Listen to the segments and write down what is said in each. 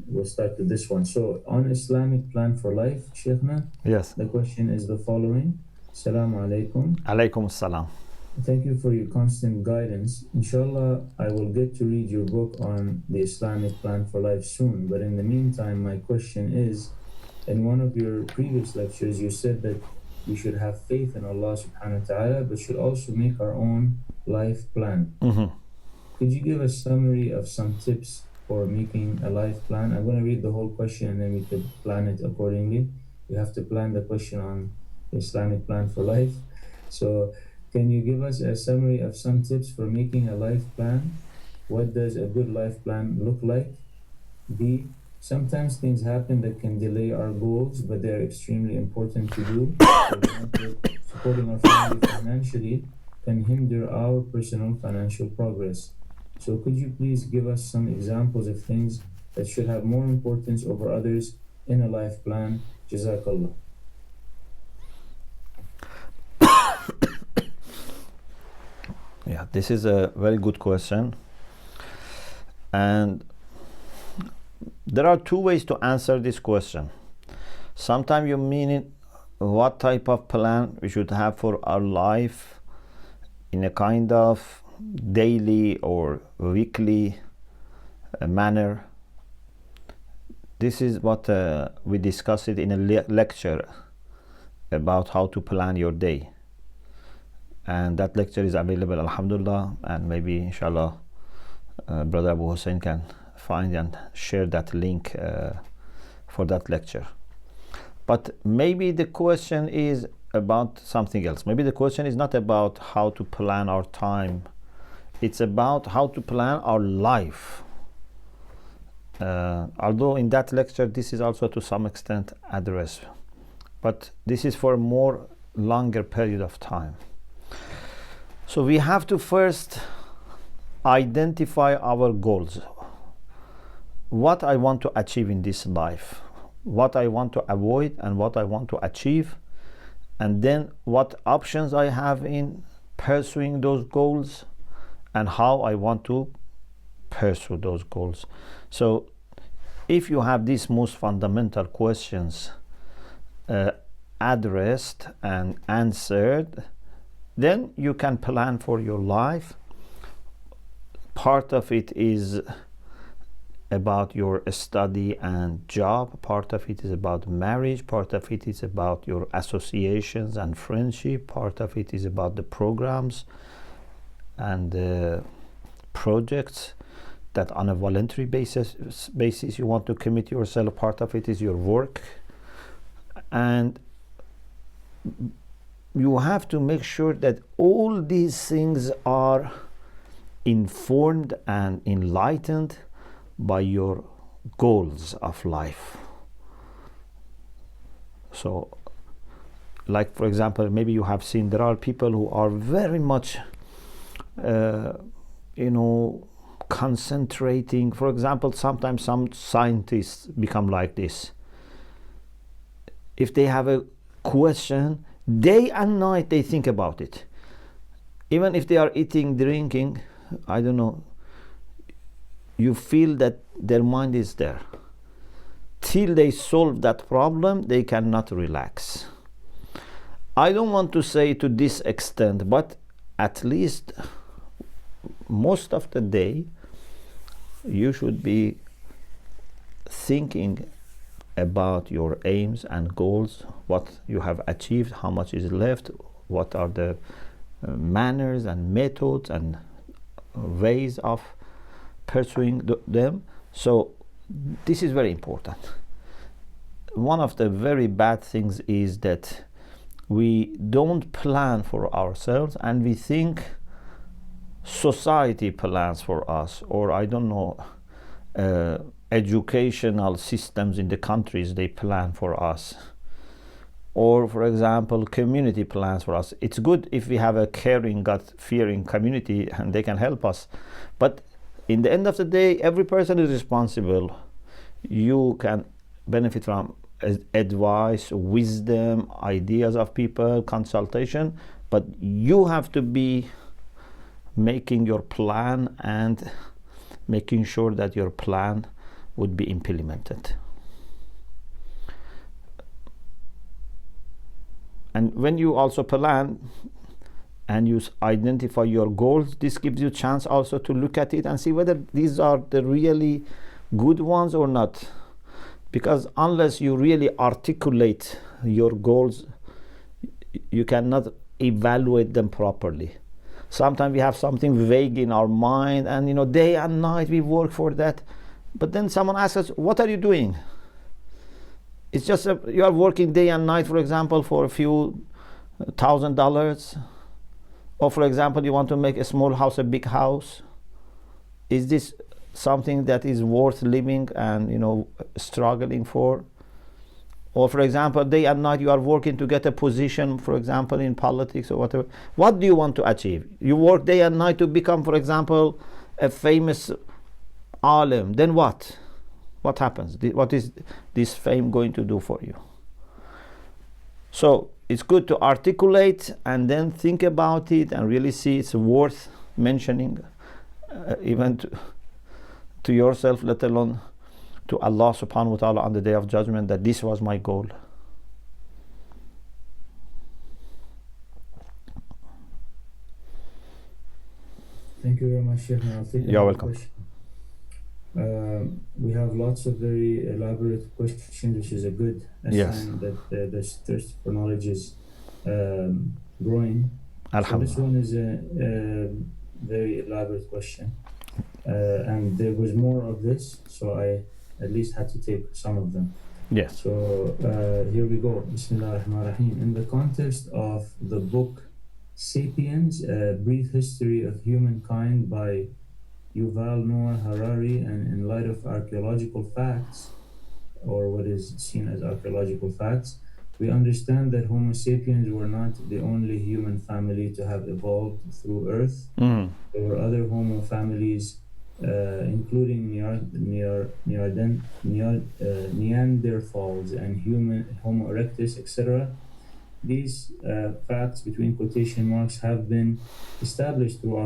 we'll start with this one. So, on Islamic plan for life, Sheikhna, Yes. the question is the following. Assalamu alaikum. Alaykum assalam. Thank you for your constant guidance. Inshallah, I will get to read your book on the Islamic plan for life soon. But in the meantime, my question is, in one of your previous lectures, you said that we should have faith in Allah subhanahu wa ta'ala, but should also make our own life plan. Could you give a summary of some tips for making a life plan? I'm going to read the whole question and then we could plan it accordingly. We have to plan the question on the Islamic plan for life. So can you give us a summary of some tips for making a life plan? What does a good life plan look like? B, sometimes things happen that can delay our goals, but they're extremely important to do. For example, supporting our family financially can hinder our personal financial progress. So could you please give us some examples of things that should have more importance over others in a life plan? Jazakallah. Yeah, this is a very good question. And there are two ways to answer this question. Sometimes you mean it, what type of plan we should have for our life in a kind of daily or weekly manner. This is what we discussed it in a lecture about how to plan your day. And that lecture is available, alhamdulillah, and maybe inshallah Brother Abu Hussein can find and share that link for that lecture. But maybe the question is about something else. Maybe the question is not about how to plan our time, it's about how to plan our life. Although in that lecture this is also to some extent addressed, but this is for a more longer period of time. So we have to first identify our goals. What I want to achieve in this life, what I want to avoid and what I want to achieve, and then what options I have in pursuing those goals and how I want to pursue those goals. So if you have these most fundamental questions addressed and answered, then you can plan for your life. Part of it is about your study and job, part of it is about marriage, part of it is about your associations and friendship, part of it is about the programs and projects that on a voluntary basis you want to commit yourself, part of it is your work. And you have to make sure that all these things are informed and enlightened by your goals of life. So, like for example, maybe you have seen there are people who are very much concentrating. For example, sometimes some scientists become like this. If they have a question, day and night they think about it. Even if they are eating, drinking, I don't know, you feel that their mind is there. Till they solve that problem, they cannot relax. I don't want to say to this extent, but at least most of the day you should be thinking about your aims and goals, what you have achieved, how much is left, what are the manners and methods and ways of pursuing them. So this is very important. One of the very bad things is that we don't plan for ourselves and we think society plans for us, or I don't know, educational systems in the countries, they plan for us, or for example community plans for us. It's good if we have a caring, God-fearing community and they can help us, but in the end of the day every person is responsible. You can benefit from advice, wisdom, ideas of people, consultation, but you have to be making your plan and making sure that your plan would be implemented. And when you also plan and you identify your goals, this gives you chance also to look at it and see whether these are the really good ones or not. Because unless you really articulate your goals, you cannot evaluate them properly. Sometimes we have something vague in our mind, and day and night we work for that. But then someone asks us, what are you doing? It's just you are working day and night, for example, for a few $1,000. Or for example, you want to make a small house a big house. Is this something that is worth living and struggling for? Or for example, day and night you are working to get a position, for example, in politics or whatever. What do you want to achieve? You work day and night to become, for example, a famous alim. Then what? What happens? What is this fame going to do for you? So it's good to articulate and then think about it and really see it's worth mentioning, even to yourself, let alone to Allah subhanahu wa ta'ala on the day of judgment, that this was my goal. Thank you very much, Sheikh. You're welcome. We have lots of very elaborate questions, which is a good sign that the thirst for knowledge is growing. So this one is a very elaborate question, and there was more of this, so I at least had to take some of them. Yes. So here we go. Bismillah ar-Rahman ar-Rahim. In the context of the book Sapiens, A Brief History of Humankind by Yuval Noah Harari, and in light of archaeological facts, or what is seen as archaeological facts, we understand that Homo sapiens were not the only human family to have evolved through Earth. There were other Homo families, including Neanderthals and Homo erectus, etc. These facts, between quotation marks, have been established through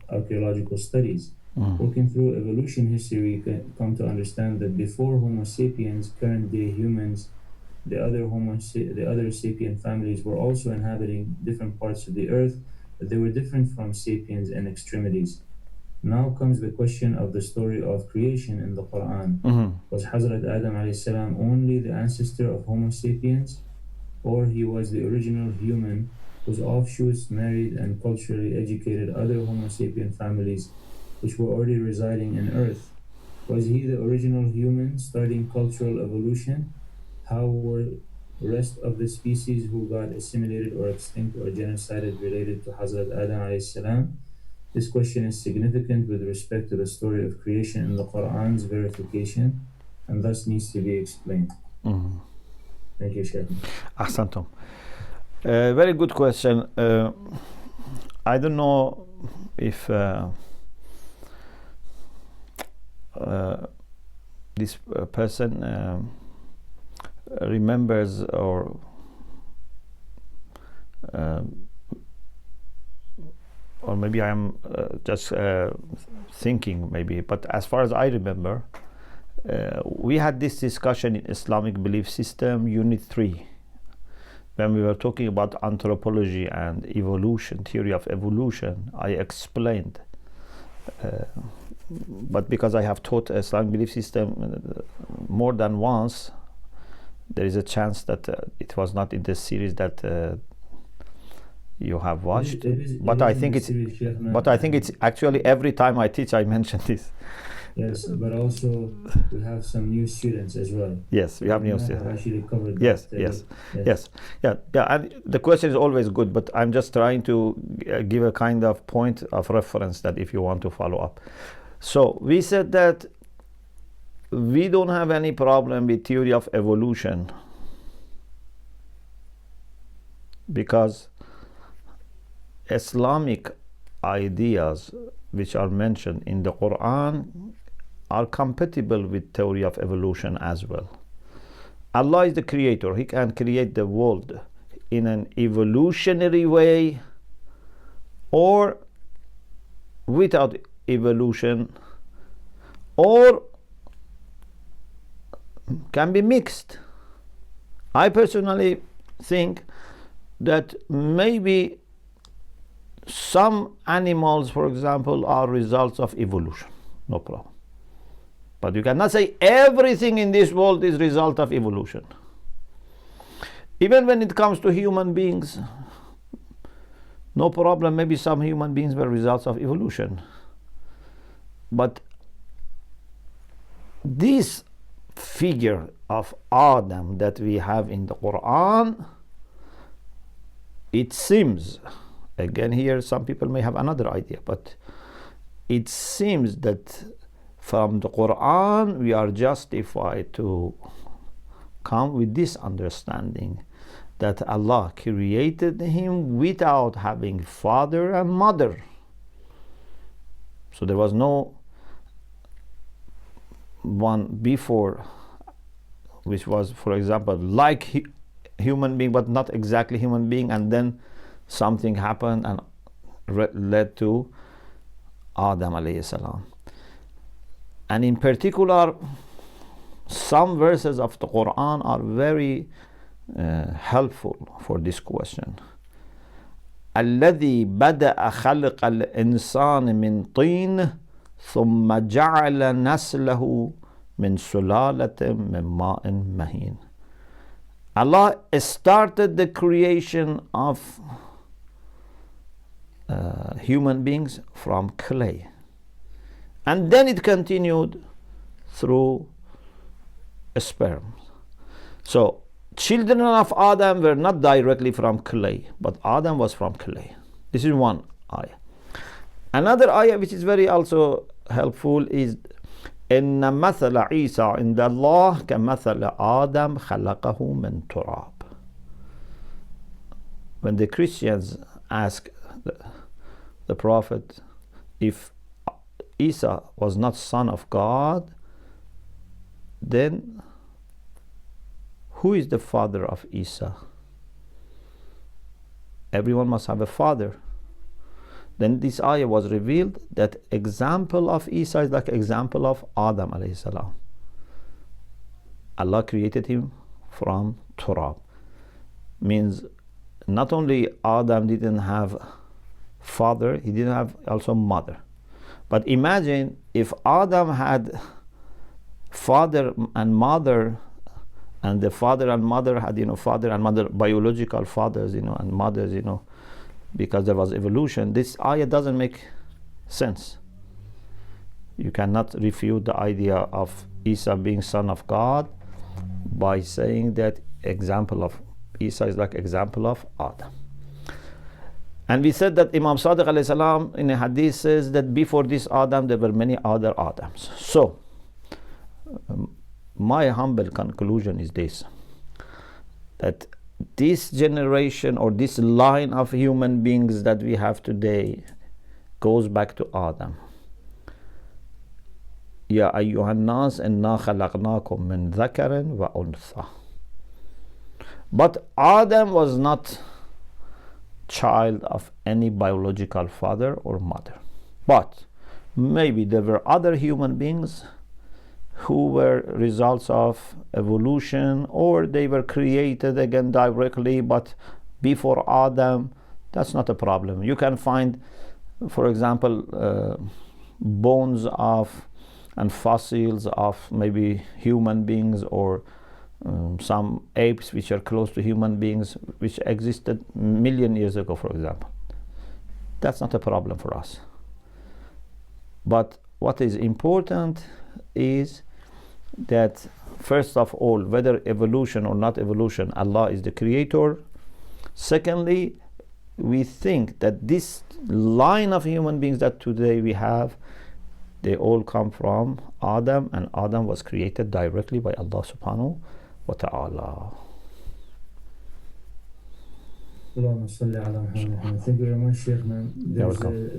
archaeological studies. Working through evolution history, we can come to understand that before Homo sapiens, current-day humans, the other sapien families were also inhabiting different parts of the earth, but they were different from sapiens in extremities. Now comes the question of the story of creation in the Quran. Was Hazrat Adam alayhi salam only the ancestor of Homo sapiens, or he was the original human whose offshoots married and culturally educated other Homo sapien families which were already residing in Earth? Was he the original human starting cultural evolution? How were the rest of the species who got assimilated or extinct or genocided related to Hazrat Adam alayhi salam? This question is significant with respect to the story of creation in the Quran's verification, and thus needs to be explained. Thank you, Sheikh. Ahsantum. Very good question. I don't know if this person remembers or maybe I am just thinking maybe, but as far as I remember, we had this discussion in Islamic Belief System Unit 3 when we were talking about anthropology and evolution, theory of evolution. I explained, but because I have taught Islamic Belief System more than once, there is a chance that it was not in the series that you have watched. But I think it's actually every time I teach I mention this. Yes, but also we have some new students as well. Yes, we have new students. Actually covered. Yes. And the question is always good, but I'm just trying to give a kind of point of reference that if you want to follow up. So we said that we don't have any problem with theory of evolution because Islamic ideas which are mentioned in the Quran are compatible with theory of evolution as well. Allah is the creator. He can create the world in an evolutionary way or without evolution, or can be mixed. I personally think that maybe some animals, for example, are results of evolution. No problem. But you cannot say everything in this world is result of evolution. Even when it comes to human beings, no problem, maybe some human beings were results of evolution. But this figure of Adam that we have in the Quran, it seems, again here some people may have another idea, but it seems that from the Quran we are justified to come with this understanding that Allah created him without having father and mother. So there was no one before which was, for example, like human being but not exactly human being, and then something happened and led to Adam alayhi salam. And in particular, some verses of the Quran are very helpful for this question. الذي بدأ خلق الإنسان من طين ثم جعل نسله من سلالة من ماء مهين. Allah started the creation of human beings from clay, and then it continued through sperm. So children of Adam were not directly from clay, but Adam was from clay. This is one ayah. Another ayah which is very also helpful is إن مثل عيسى عند الله كمثل آدم خلقه من تراب. When the Christians ask the Prophet if Isa was not son of God, then who is the father of Isa? Everyone must have a father. Then this ayah was revealed that example of Isa is like example of Adam alayhi salam. Allah created him from turab. Means not only Adam didn't have father, he didn't have also mother. But imagine if Adam had father and mother, and the father and mother had, father and mother, biological fathers, and mothers, because there was evolution. This ayah doesn't make sense. You cannot refute the idea of Isa being son of God by saying that example of Isa is like example of Adam. And we said that Imam Sadiq alayhi salam in a hadith says that before this Adam there were many other Adams. So my humble conclusion is this, that this generation or this line of human beings that we have today goes back to Adam. Ya ayyuhan nas inna khalaqnakum min dhakarin wa untha. But Adam was not child of any biological father or mother. But maybe there were other human beings who were results of evolution, or they were created again directly but before Adam. That's not a problem. You can find, for example, bones of and fossils of maybe human beings, or some apes which are close to human beings which existed million years ago, for example. That's not a problem for us. But what is important is that first of all, whether evolution or not evolution, Allah is the creator. Secondly, we think that this line of human beings that today we have, they all come from Adam, and Adam was created directly by Allah subhanahu wa ta'ala. Allahumma salli ala Muhammad. Thank you very much, Sheikh. You're welcome.